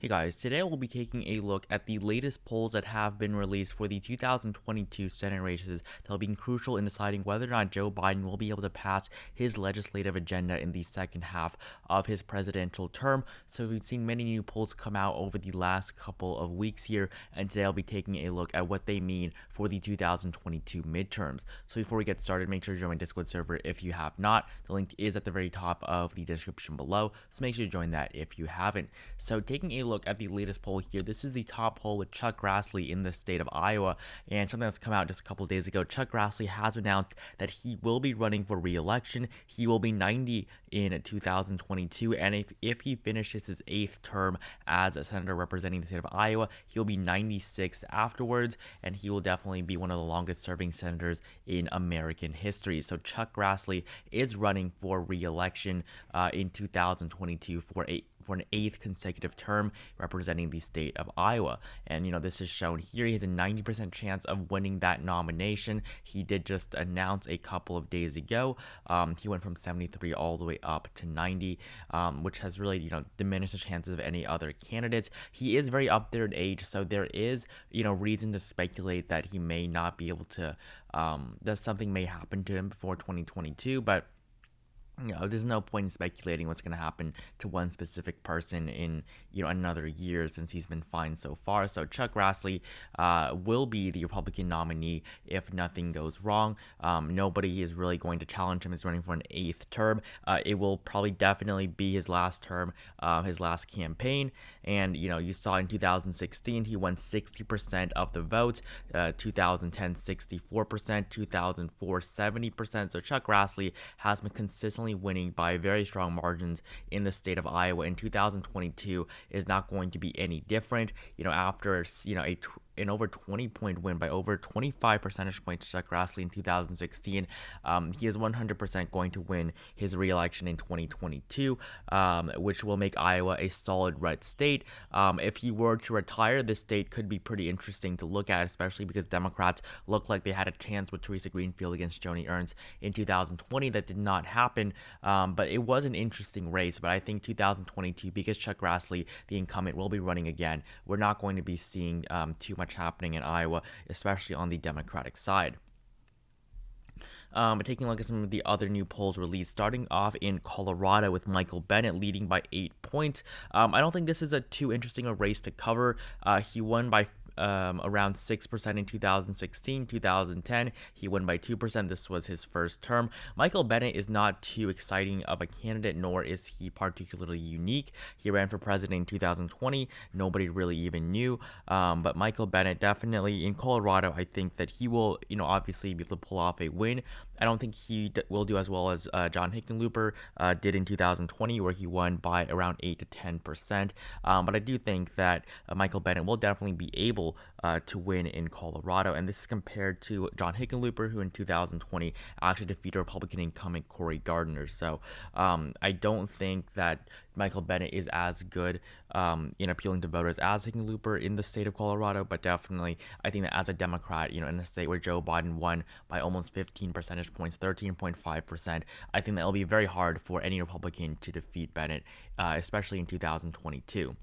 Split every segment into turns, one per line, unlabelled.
Hey guys, today we'll be taking a look at the latest polls that have been released for the 2022 Senate races that will be crucial in deciding whether or not Joe Biden will be able to pass his legislative agenda in the second half of his presidential term. So we've seen many new polls come out over the last couple of weeks here, and today I'll be taking a look at what they mean for the 2022 midterms. So before we get started, make sure to join my Discord server if you have not. The link is at the very top of the description below, so make sure to join that if you haven't. So taking a look at the latest poll here, this is the top poll with Chuck Grassley in the state of Iowa, and something that's come out just a couple days ago. Chuck Grassley has announced that he will be running for re-election. He will be 90 in 2022, and if he finishes his 8th term as a senator representing the state of Iowa, he'll be 96 afterwards, and he will definitely be one of the longest serving senators in American history. So Chuck Grassley is running for re-election in 2022 for an 8th consecutive term representing the state of Iowa. And, this is shown here. He has a 90% chance of winning that nomination. He did just announce a couple of days ago. He went from 73 all the way up to 90, which has really, diminished the chances of any other candidates. He is very up there in age, so there is, reason to speculate that he may not be able to, that something may happen to him before 2022, but there's no point in speculating what's going to happen to one specific person in, another year since he's been fine so far. So Chuck Grassley will be the Republican nominee if nothing goes wrong. Nobody is really going to challenge him. He's running for an 8th term. It will probably definitely be his last term, his last campaign. And, you saw in 2016, he won 60% of the votes, 2010, 64%, 2004, 70%. So Chuck Grassley has been consistently winning by very strong margins in the state of Iowa. In 2022 is not going to be any different. After an over 20-point win by over 25 percentage points, Chuck Grassley in 2016, he is 100% going to win his re-election in 2022, which will make Iowa a solid red state. If he were to retire, this state could be pretty interesting to look at, especially because Democrats looked like they had a chance with Theresa Greenfield against Joni Ernst in 2020. That did not happen, but it was an interesting race. But I think 2022, because Chuck Grassley, the incumbent, will be running again, we're not going to be seeing too much happening in Iowa, especially on the Democratic side. Taking a look at some of the other new polls released, starting off in Colorado with Michael Bennet leading by 8 points. I don't think this is too interesting a race to cover. He won by around 6% in 2016, 2010. He won by 2%. This was his first term. Michael Bennet is not too exciting of a candidate, nor is he particularly unique. He ran for president in 2020. Nobody really even knew. But Michael Bennet definitely in Colorado, I think that he will, obviously be able to pull off a win. I don't think he will do as well as John Hickenlooper did in 2020, where he won by around 8 to 10%. But I do think that Michael Bennet will definitely be able to win in Colorado. And this is compared to John Hickenlooper, who in 2020 actually defeated Republican incumbent Cory Gardner. So I don't think that Michael Bennet is as good in appealing to voters as Hickenlooper in the state of Colorado, but definitely I think that as a Democrat, in a state where Joe Biden won by almost 15 percentage points, 13.5%, I think that it'll be very hard for any Republican to defeat Bennet, especially in 2022.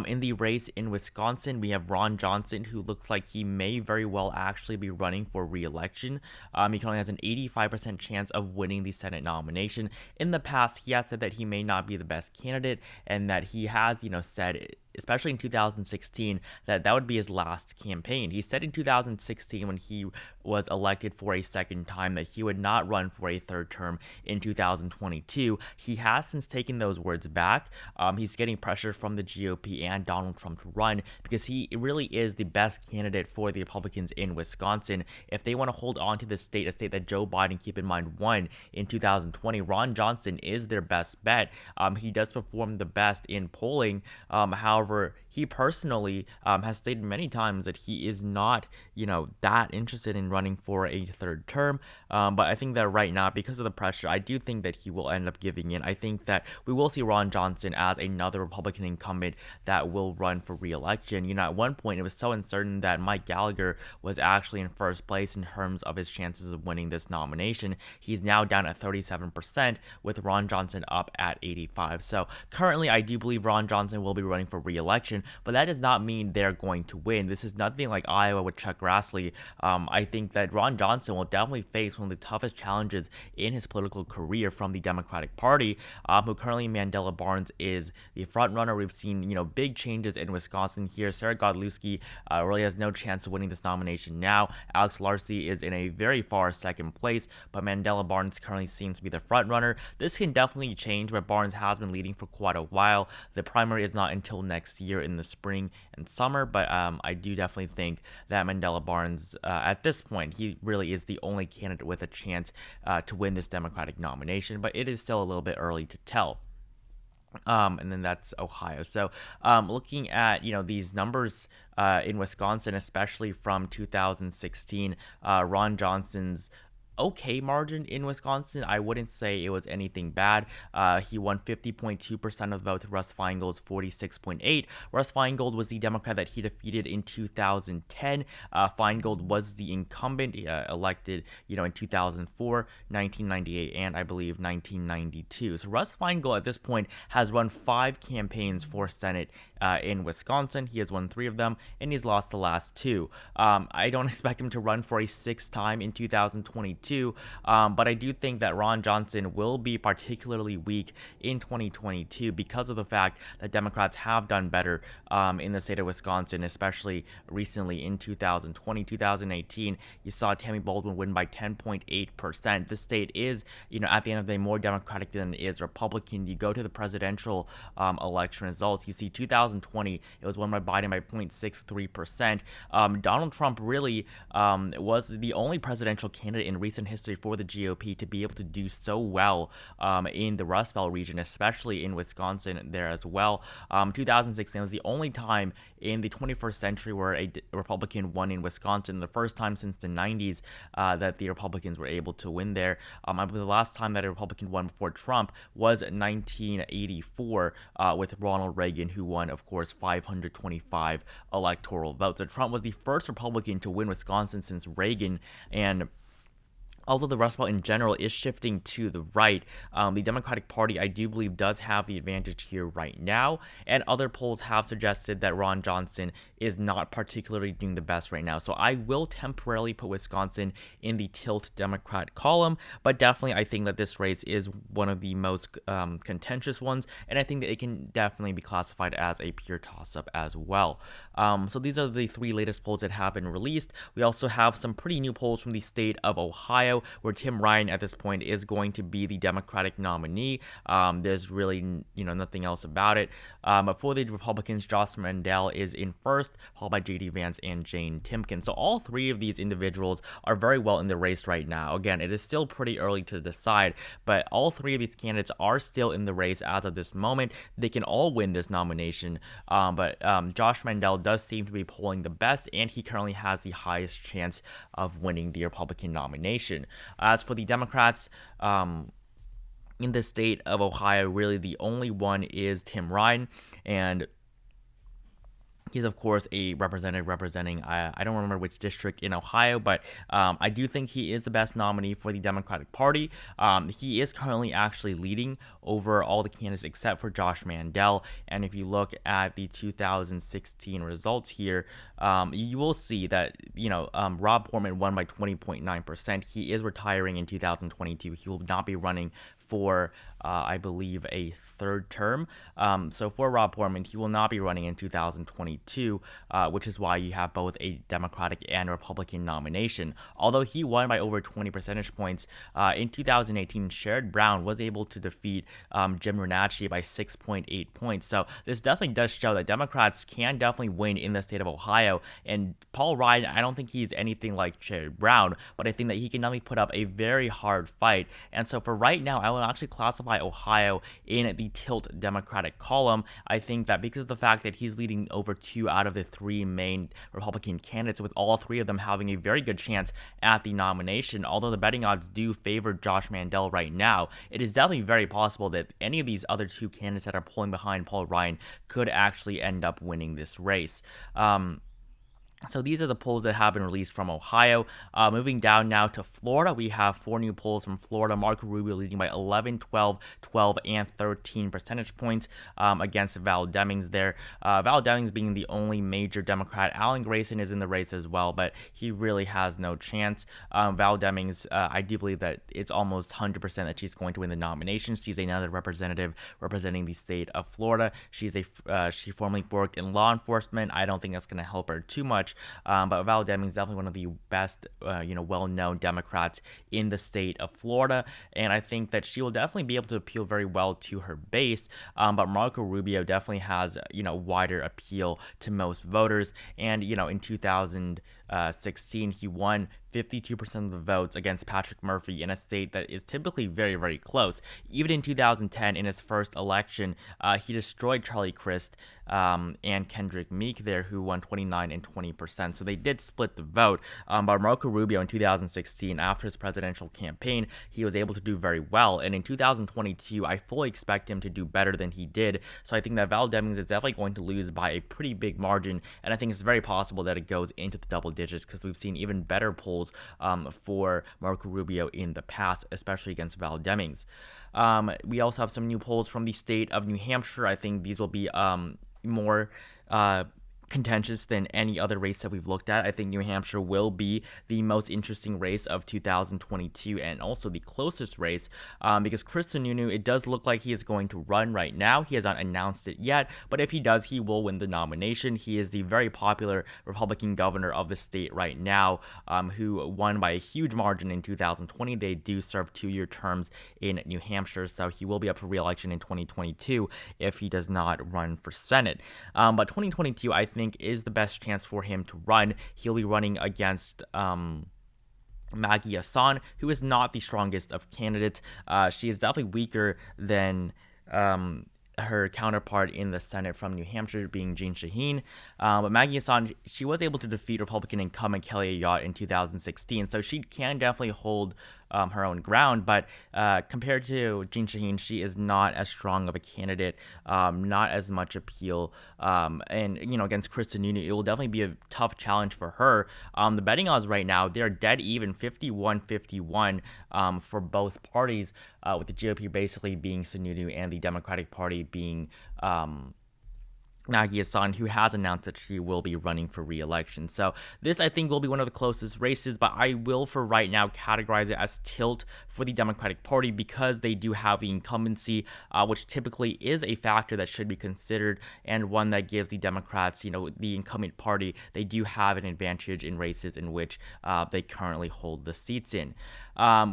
In the race in Wisconsin, we have Ron Johnson, who looks like he may very well actually be running for re-election. He currently has an 85% chance of winning the Senate nomination. In the past, he has said that he may not be the best candidate, and that he has, said, especially in 2016, that would be his last campaign. He said in 2016, when he was elected for a second time, that he would not run for a third term in 2022. He has since taken those words back. He's getting pressure from the GOP and Donald Trump to run because he really is the best candidate for the Republicans in Wisconsin. If they want to hold on to this state, a state that Joe Biden, keep in mind, won in 2020, Ron Johnson is their best bet. He does perform the best in polling. However, However, he personally has stated many times that he is not, that interested in running for a third term. But I think that right now, because of the pressure, I do think that he will end up giving in. I think that we will see Ron Johnson as another Republican incumbent that will run for re-election. At one point, it was so uncertain that Mike Gallagher was actually in first place in terms of his chances of winning this nomination. He's now down at 37%, with Ron Johnson up at 85%. So currently, I do believe Ron Johnson will be running for re-election, but that does not mean they're going to win. This is nothing like Iowa with Chuck Grassley. I think that Ron Johnson will definitely face one of the toughest challenges in his political career from the Democratic Party, who currently Mandela Barnes is the front runner. We've seen, big changes in Wisconsin here. Sarah Godlewski really has no chance of winning this nomination now. Alex Larcy is in a very far second place, but Mandela Barnes currently seems to be the front runner. This can definitely change, where Barnes has been leading for quite a while. The primary is not until next year in the spring and summer, but I do definitely think that Mandela Barnes, at this point, he really is the only candidate with a chance to win this Democratic nomination, but it is still a little bit early to tell. And then that's Ohio. So looking at, these numbers in Wisconsin, especially from 2016, Ron Johnson's okay margin in Wisconsin. I wouldn't say it was anything bad. He won 50.2% of the vote. Russ Feingold's 46.8%. Russ Feingold was the Democrat that he defeated in 2010. Feingold was the incumbent, elected, in 2004, 1998, and I believe 1992. So Russ Feingold at this point has run 5 campaigns for Senate in Wisconsin. He has won 3 of them, and he's lost the last 2. I don't expect him to run for a 6th time in 2022. But I do think that Ron Johnson will be particularly weak in 2022 because of the fact that Democrats have done better in the state of Wisconsin, especially recently in 2020, 2018. You saw Tammy Baldwin win by 10.8%. The state is, at the end of the day, more Democratic than it is Republican. You go to the presidential election results, you see 2020, it was won by Biden by 0.63%. Donald Trump really was the only presidential candidate in recent history for the GOP to be able to do so well in the Rust Belt region, especially in Wisconsin there as well. 2016 was the only time in the 21st century where a Republican won in Wisconsin, the first time since the 90s that the Republicans were able to win there. I believe the last time that a Republican won before Trump was 1984 with Ronald Reagan, who won, of course, 525 electoral votes. So Trump was the first Republican to win Wisconsin since Reagan, and although the Rust Belt in general is shifting to the right, the Democratic Party, I do believe, does have the advantage here right now, and other polls have suggested that Ron Johnson is not particularly doing the best right now. So I will temporarily put Wisconsin in the tilt Democrat column, but definitely I think that this race is one of the most contentious ones, and I think that it can definitely be classified as a pure toss-up as well. So these are the 3 latest polls that have been released. We also have some pretty new polls from the state of Ohio, where Tim Ryan at this point is going to be the Democratic nominee. There's really, nothing else about it. But for the Republicans, Josh Mandel is in first, followed by J.D. Vance and Jane Timken. So all 3 of these individuals are very well in the race right now. Again, it is still pretty early to decide, but all 3 of these candidates are still in the race as of this moment. They can all win this nomination, but Josh Mandel does seem to be polling the best, and he currently has the highest chance of winning the Republican nomination. As for the Democrats, in the state of Ohio, really the only one is Tim Ryan, and he's, of course, a representative representing, I don't remember which district in Ohio, but I do think he is the best nominee for the Democratic Party. He is currently actually leading over all the candidates except for Josh Mandel. And if you look at the 2016 results here, you will see that, Rob Portman won by 20.9%. He is retiring in 2022. He will not be running for, I believe, a 3rd term. So for Rob Portman, he will not be running in 2022, which is why you have both a Democratic and Republican nomination. Although he won by over 20 percentage points, in 2018, Sherrod Brown was able to defeat Jim Renacci by 6.8 points. So this definitely does show that Democrats can definitely win in the state of Ohio. And Paul Ryan, I don't think he's anything like Sherrod Brown, but I think that he can definitely put up a very hard fight. And so for right now, I will actually classify solidify Ohio in the tilt Democratic column. I think that because of the fact that he's leading over 2 out of the 3 main Republican candidates, with all 3 of them having a very good chance at the nomination, although the betting odds do favor Josh Mandel right now, it is definitely very possible that any of these other 2 candidates that are pulling behind Paul Ryan could actually end up winning this race. So these are the polls that have been released from Ohio. Moving down now to Florida, we have 4 new polls from Florida. Marco Rubio leading by 11, 12, 12, and 13 percentage points against Val Demings there. Val Demings being the only major Democrat. Alan Grayson is in the race as well, but he really has no chance. Val Demings, I do believe that it's almost 100% that she's going to win the nomination. She's another representative representing the state of Florida. She formerly worked in law enforcement. I don't think that's going to help her too much. But Val Demings is definitely one of the best, well-known Democrats in the state of Florida, and I think that she will definitely be able to appeal very well to her base. But Marco Rubio definitely has, wider appeal to most voters, and in 2016 he won 52% of the votes against Patrick Murphy in a state that is typically very, very close. Even in 2010, in his first election, he destroyed Charlie Crist and Kendrick Meek there, who won 29 and 20%. So they did split the vote. But Marco Rubio in 2016, after his presidential campaign, he was able to do very well. And in 2022, I fully expect him to do better than he did. So I think that Val Demings is definitely going to lose by a pretty big margin. And I think it's very possible that it goes into the double digits, because we've seen even better polls for Marco Rubio in the past, especially against Val Demings. We also have some new polls from the state of New Hampshire. I think these will be more contentious than any other race that we've looked at. I think New Hampshire will be the most interesting race of 2022, and also the closest race, because Chris Sununu, it does look like he is going to run right now. He has not announced it yet, but if he does, he will win the nomination. He is the very popular Republican governor of the state right now, who won by a huge margin in 2020. They do serve 2-year terms in New Hampshire, so he will be up for re-election in 2022 if he does not run for Senate. But 2022, I think, is the best chance for him to run. He'll be running against Maggie Hassan, who is not the strongest of candidates. She is definitely weaker than her counterpart in the Senate from New Hampshire, being Jeanne Shaheen. But Maggie Hassan, she was able to defeat Republican incumbent Kelly Ayotte in 2016, so she can definitely hold her own ground, but compared to Jeanne Shaheen, she is not as strong of a candidate, not as much appeal, and against Chris Sununu, it will definitely be a tough challenge for her. The betting odds right now, they're dead even, 51-51 for both parties, with the GOP basically being Sununu and the Democratic Party being Maggie Hassan, who has announced that she will be running for re-election. So this, I think, will be one of the closest races, but I will for right now categorize it as tilt for the Democratic Party, because they do have the incumbency, which typically is a factor that should be considered, and one that gives the Democrats, the incumbent party, they do have an advantage in races in which they currently hold the seats in.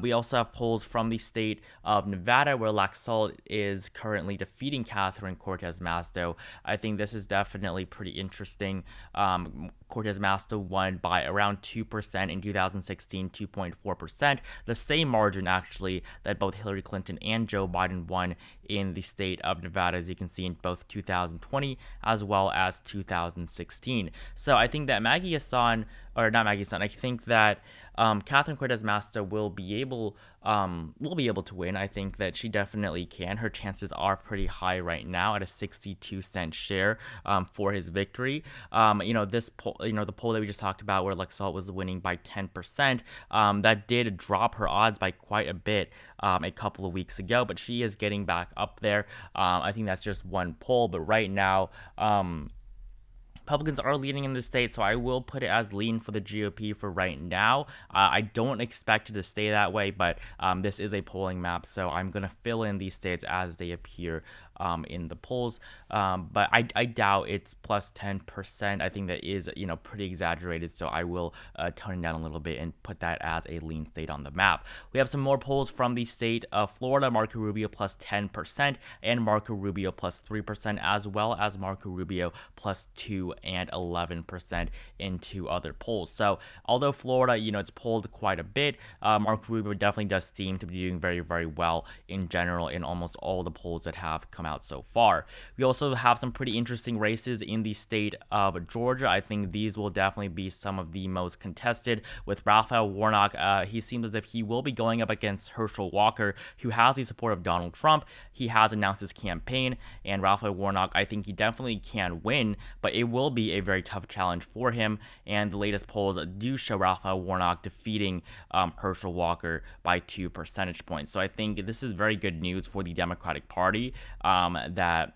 We also have polls from the state of Nevada, where Laxalt is currently defeating Catherine Cortez Masto. I think this is definitely pretty interesting. Cortez Masto won by around 2% in 2016, 2.4%, the same margin actually that both Hillary Clinton and Joe Biden won in the state of Nevada, as you can see in both 2020 as well as 2016. So I think that Maggie Hassan, or not Maggie Hassan, I think that Catherine Cortez Masto will be able to win. I think that she definitely can. Her chances are pretty high right now at a 62-cent share for his victory. This poll, the poll that we just talked about, where Laxalt was winning by 10%, that did drop her odds by quite a bit a couple of weeks ago, but she is getting back up there. I think that's just one poll, but right now, Republicans are leading in the state, so I will put it as lean for the GOP for right now. I don't expect it to stay that way, but this is a polling map, so I'm going to fill in these states as they appear in the polls, but I doubt it's plus 10%. I think that is, pretty exaggerated, so I will tone it down a little bit and put that as a lean state on the map. We have some more polls from the state of Florida. Marco Rubio plus 10% and Marco Rubio plus 3%, as well as Marco Rubio plus 2 and 11% in 2 other polls. So although Florida, it's polled quite a bit, Marco Rubio definitely does seem to be doing very, very well in general in almost all the polls that have come out so far. We also have some pretty interesting races in the state of Georgia. I think these will definitely be some of the most contested. With Raphael Warnock, he seems as if he will be going up against Herschel Walker, who has the support of Donald Trump. He has announced his campaign, and Raphael Warnock, I think he definitely can win, but it will be a very tough challenge for him, and the latest polls do show Raphael Warnock defeating Herschel Walker by 2 percentage points. So I think this is very good news for the Democratic Party, that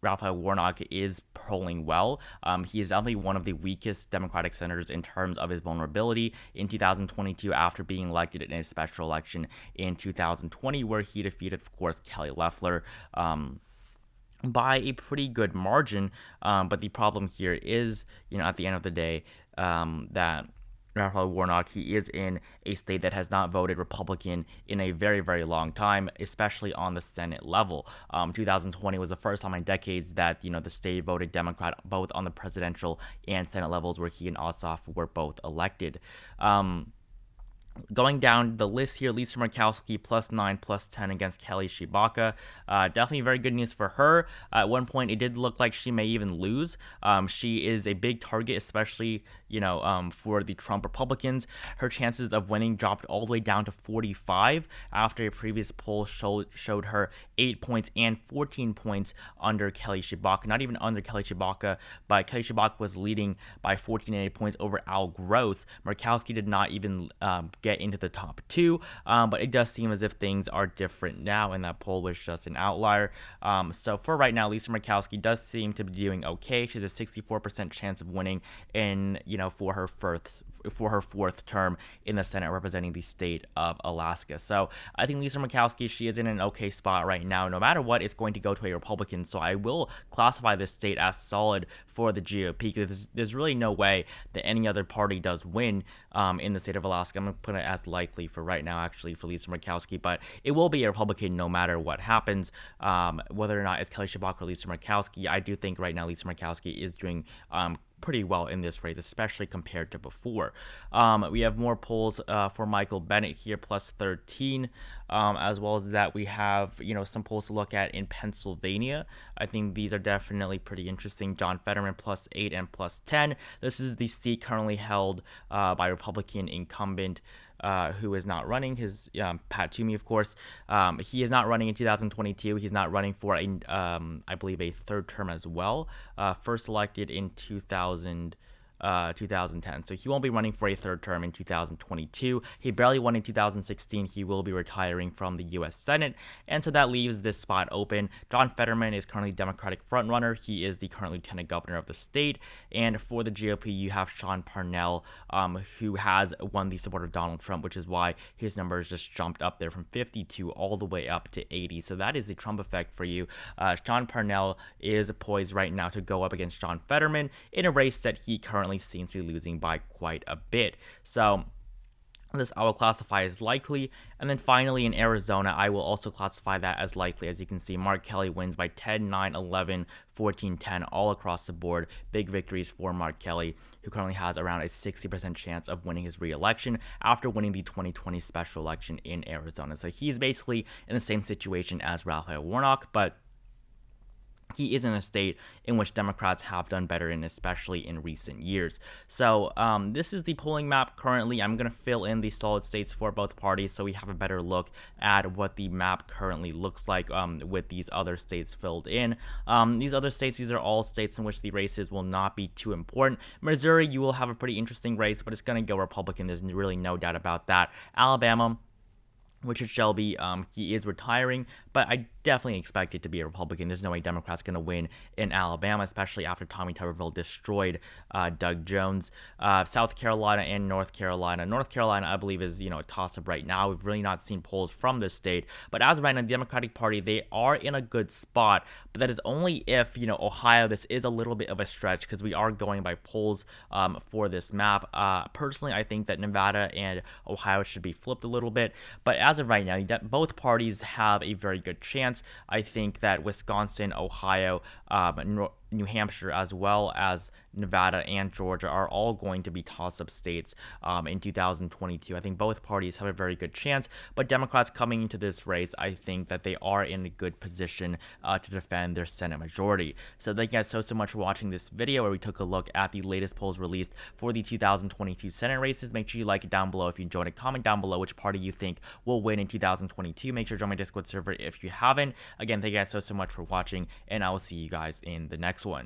Raphael Warnock is polling well. He is definitely one of the weakest Democratic senators in terms of his vulnerability in 2022 after being elected in a special election in 2020, where he defeated, of course, Kelly Loeffler by a pretty good margin. But the problem here is, at the end of the day, that Raphael Warnock, he is in a state that has not voted Republican in a very, very long time, especially on the Senate level. 2020 was the first time in decades that, the state voted Democrat both on the presidential and Senate levels, where he and Ossoff were both elected. Going down the list here, Lisa Murkowski plus 9, plus 10 against Kelly Tshibaka. Definitely very good news for her. At one point, it did look like she may even lose. She is a big target, especially, for the Trump Republicans. Her chances of winning dropped all the way down to 45 after a previous poll showed her 8 points and 14 points under Kelly Tshibaka. Not even under Kelly Tshibaka, but Kelly Tshibaka was leading by 14 and 8 points over Al Gross. Murkowski did not even get into the top 2, but it does seem as if things are different now, and that poll was just an outlier. So for right now, Lisa Murkowski does seem to be doing okay. She has a 64% chance of winning in, for her fourth term in the Senate representing the state of Alaska. So I think Lisa Murkowski, she is in an okay spot right now. No matter what, it's going to go to a Republican. So I will classify this state as solid for the GOP, because there's really no way that any other party does win in the state of Alaska. I'm going to put it as likely for right now, actually, for Lisa Murkowski, but it will be a Republican no matter what happens, whether or not it's Kelly Tshibaka or Lisa Murkowski. I do think right now Lisa Murkowski is doing pretty well in this race, especially compared to before. We have more polls for Michael Bennet here, plus 13, as well as that we have, some polls to look at in Pennsylvania. I think these are definitely pretty interesting. John Fetterman plus 8 and plus 10. This is the seat currently held by Republican incumbent who is not running, his Pat Toomey, of course. He is not running in 2022. He's not running for I believe a third term as well. First elected in 2010. So he won't be running for a third term in 2022. He barely won in 2016. He will be retiring from the U.S. Senate, and so that leaves this spot open. John Fetterman is currently Democratic frontrunner. He is the current lieutenant governor of the state, and for the GOP, you have Sean Parnell, who has won the support of Donald Trump, which is why his numbers just jumped up there from 52 all the way up to 80. So that is the Trump effect for you. Sean Parnell is poised right now to go up against John Fetterman in a race that he currently seems to be losing by quite a bit. So this I will classify as likely. And then finally in Arizona, I will also classify that as likely. As you can see, Mark Kelly wins by 10, 9, 11, 14, 10 all across the board. Big victories for Mark Kelly, who currently has around a 60% chance of winning his re-election after winning the 2020 special election in Arizona. So he's basically in the same situation as Raphael Warnock, but he is in a state in which Democrats have done better in, especially in recent years. So this is the polling map currently. I'm going to fill in the solid states for both parties so we have a better look at what the map currently looks like with these other states filled in. These other states, these are all states in which the races will not be too important. Missouri, you will have a pretty interesting race, but it's going to go Republican. There's really no doubt about that. Alabama, Richard Shelby, he is retiring, but I definitely expect it to be a Republican. There's no way Democrats going to win in Alabama, especially after Tommy Tuberville destroyed Doug Jones. South Carolina and North Carolina. North Carolina, I believe, is a toss-up right now. We've really not seen polls from this state, but as of right now, the Democratic Party, they are in a good spot, but that is only if Ohio, this is a little bit of a stretch because we are going by polls for this map. Personally, I think that Nevada and Ohio should be flipped a little bit, but as of right now, both parties have a very good chance. I think that Wisconsin, Ohio, New Hampshire, as well as Nevada and Georgia are all going to be toss-up states in 2022. I think both parties have a very good chance, but Democrats coming into this race, I think that they are in a good position to defend their Senate majority. So thank you guys so much for watching this video where we took a look at the latest polls released for the 2022 Senate races. Make sure you like it down below if you enjoyed it. Comment down below which party you think will win in 2022. Make sure to join my Discord server if you haven't. Again, thank you guys so much for watching, and I will see you guys in the next one.